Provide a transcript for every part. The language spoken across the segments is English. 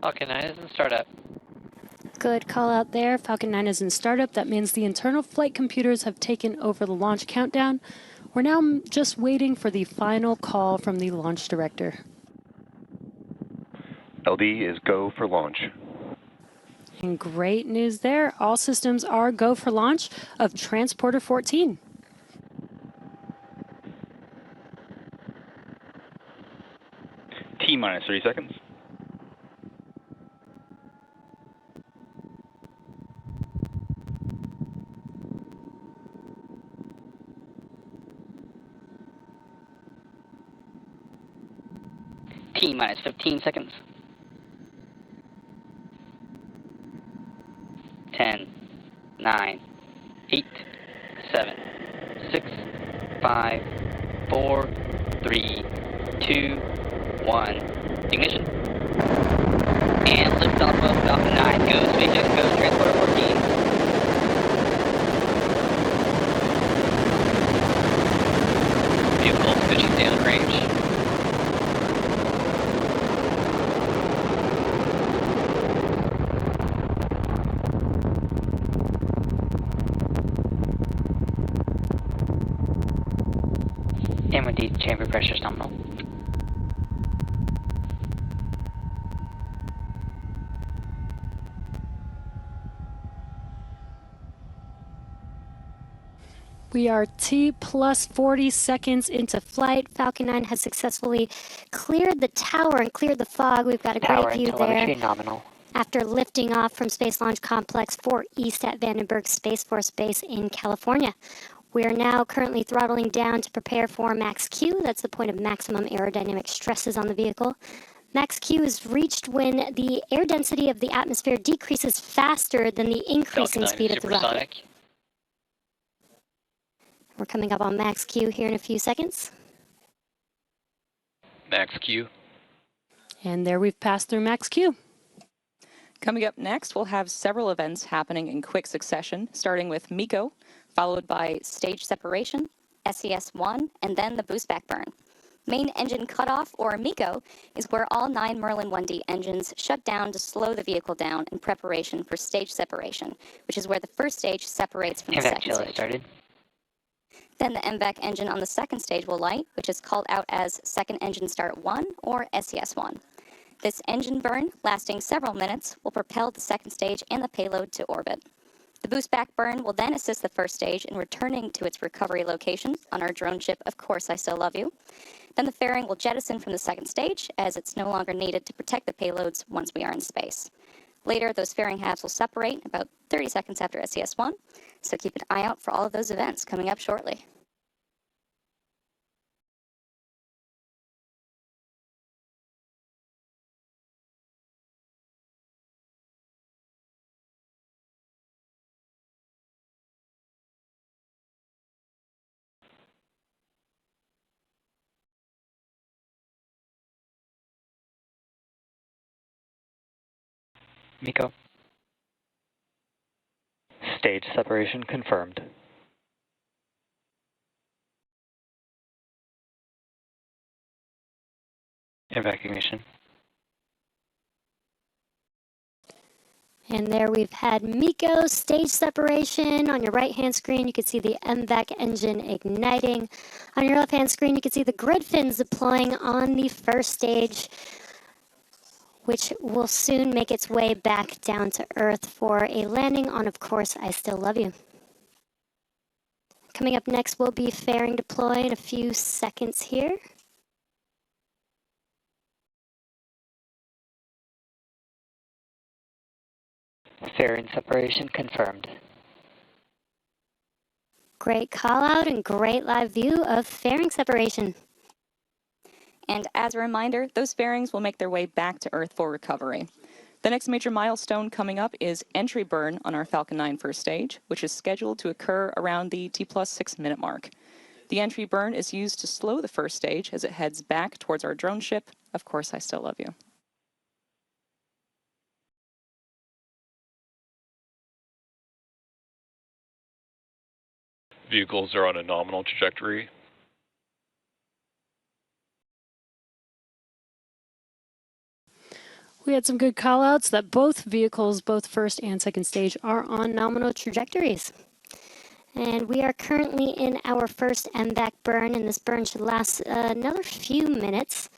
Falcon 9 is in startup. Good call out there. Falcon 9 is in startup. That means the internal flight computers have taken over the launch countdown. We're now just waiting for the final call from the launch director. LD is go for launch. And great news there. All systems are go for launch of Transporter-14. T minus 30 seconds. T minus 15 seconds. 10, 9, 8, 7, 6, 5, 4, 3, 2, 1. Ignition. And liftoff of Falcon 9. Go SpaceX, go Transporter-14. Vehicle switching downrange. M1D chamber pressure is nominal. We are T plus 40 seconds into flight. Falcon 9 has successfully cleared the tower and cleared the fog. We've got a Tower great and view telemetry there. nominal. After lifting off from Space Launch Complex 4 East at Vandenberg Space Force Base in California. We are now currently throttling down to prepare for max Q. That's the point of maximum aerodynamic stresses on the vehicle. Max Q is reached when the air density of the atmosphere decreases faster than the increasing speed of the rocket. We're coming up on max Q here in a few seconds. Max Q. And there we've passed through max Q. Coming up next, we'll have several events happening in quick succession, starting with MECO, followed by stage separation, SES-1, and then the boost back burn. Main engine cutoff, or MECO, is where all 9 Merlin 1D engines shut down to slow the vehicle down in preparation for stage separation, which is where the first stage separates from the second stage. Started. Then the MVAC engine on the second stage will light, which is called out as Second Engine Start 1, or SES-1. This engine burn, lasting several minutes, will propel the second stage and the payload to orbit. The boost back burn will then assist the first stage in returning to its recovery location on our drone ship, Of Course I Still Love You. Then the fairing will jettison from the second stage, as it's no longer needed to protect the payloads once we are in space. Later, those fairing halves will separate about 30 seconds after SES-1, so keep an eye out for all of those events coming up shortly. MECO. Stage separation confirmed. Evacuation. And there we've had MECO stage separation. On your right-hand screen, you can see the MVAC engine igniting. On your left-hand screen, you can see the grid fins deploying on the first stage, which will soon make its way back down to Earth for a landing on Of Course I Still Love You. Coming up next will be fairing deploy in a few seconds here. Fairing separation confirmed. Great call out and great live view of fairing separation. And as a reminder, those fairings will make their way back to Earth for recovery. The next major milestone coming up is entry burn on our Falcon 9 first stage, which is scheduled to occur around the T plus 6 minute mark. The entry burn is used to slow the first stage as it heads back towards our drone ship, Of Course I Still Love You. Vehicles are on a nominal trajectory. We had some good callouts that both vehicles, both first and second stage, are on nominal trajectories. And we are currently in our first MVAC burn, and this burn should last another few minutes.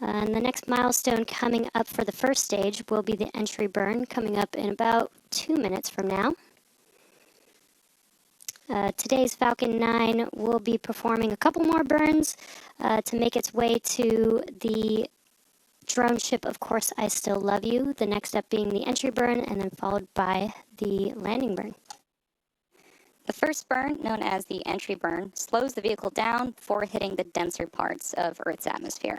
And the next milestone coming up for the first stage will be the entry burn, coming up in about 2 minutes from now. Today's Falcon 9 will be performing a couple more burns to make its way to the drone ship, Of Course I Still Love You, the next step being the entry burn, and then followed by the landing burn. The first burn, known as the entry burn, slows the vehicle down before hitting the denser parts of Earth's atmosphere.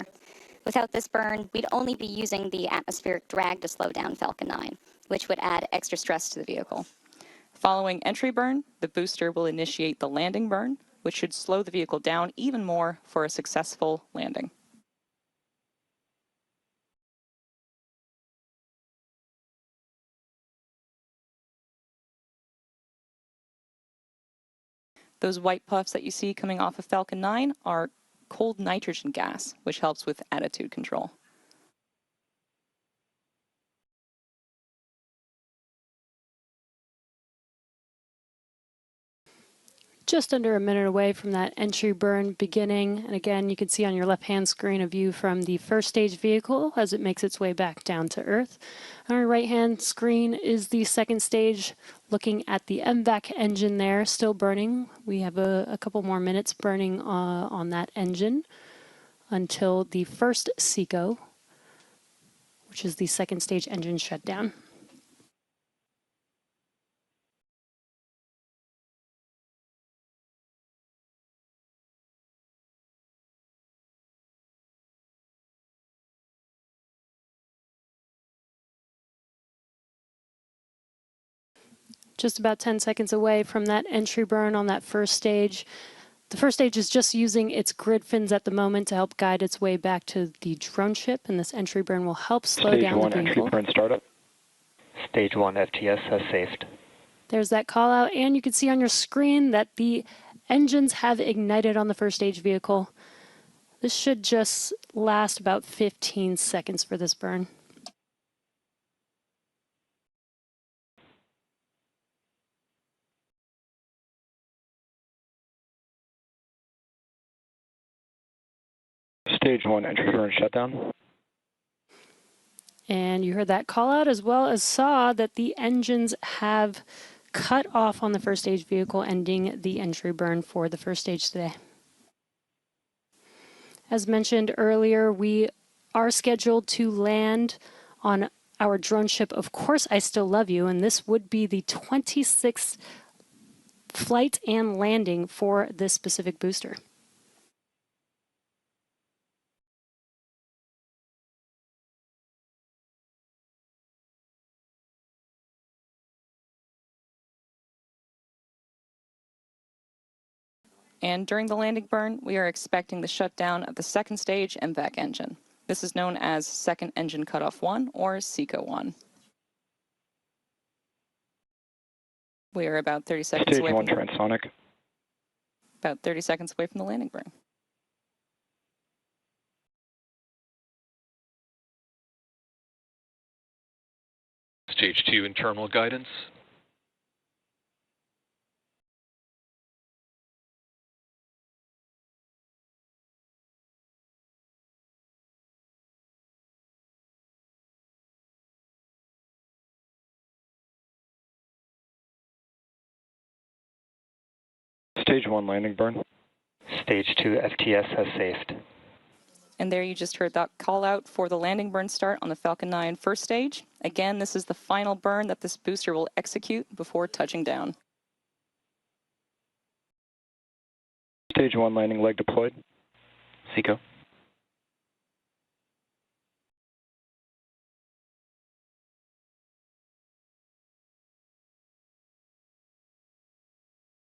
Without this burn, we'd only be using the atmospheric drag to slow down Falcon 9, which would add extra stress to the vehicle. Following entry burn, the booster will initiate the landing burn, which should slow the vehicle down even more for a successful landing. Those white puffs that you see coming off of Falcon 9 are cold nitrogen gas, which helps with attitude control. Just under a minute away from that entry burn beginning. And again, you can see on your left-hand screen a view from the first stage vehicle as it makes its way back down to Earth. On our right-hand screen is the second stage, looking at the MVAC engine there, still burning. We have a couple more minutes burning on that engine until the first SECO, which is the second stage engine shutdown. Just about 10 seconds away from that entry burn on that first stage. The first stage is just using its grid fins at the moment to help guide its way back to the drone ship, and this entry burn will help slow down the vehicle. Stage 1 entry burn startup. Stage 1 FTS has saved. There's that call out, and you can see on your screen that the engines have ignited on the first stage vehicle. This should just last about 15 seconds for this burn. Stage 1 entry burn shutdown. And you heard that call out, as well as saw that the engines have cut off on the first stage vehicle, ending the entry burn for the first stage today. As mentioned earlier, we are scheduled to land on our drone ship, Of Course I Still Love You, and this would be the 26th flight and landing for this specific booster. And during the landing burn, we are expecting the shutdown of the second stage MVAC engine. This is known as Second Engine Cutoff 1 or SECO 1. We are about 30 seconds Stage away 1 from transonic. about 30 seconds away from the landing burn. Stage 2 internal guidance. Stage 1 landing burn. Stage 2 FTS has saved. And there you just heard that call out for the landing burn start on the Falcon 9 first stage. Again, this is the final burn that this booster will execute before touching down. Stage 1 landing leg deployed. SECO.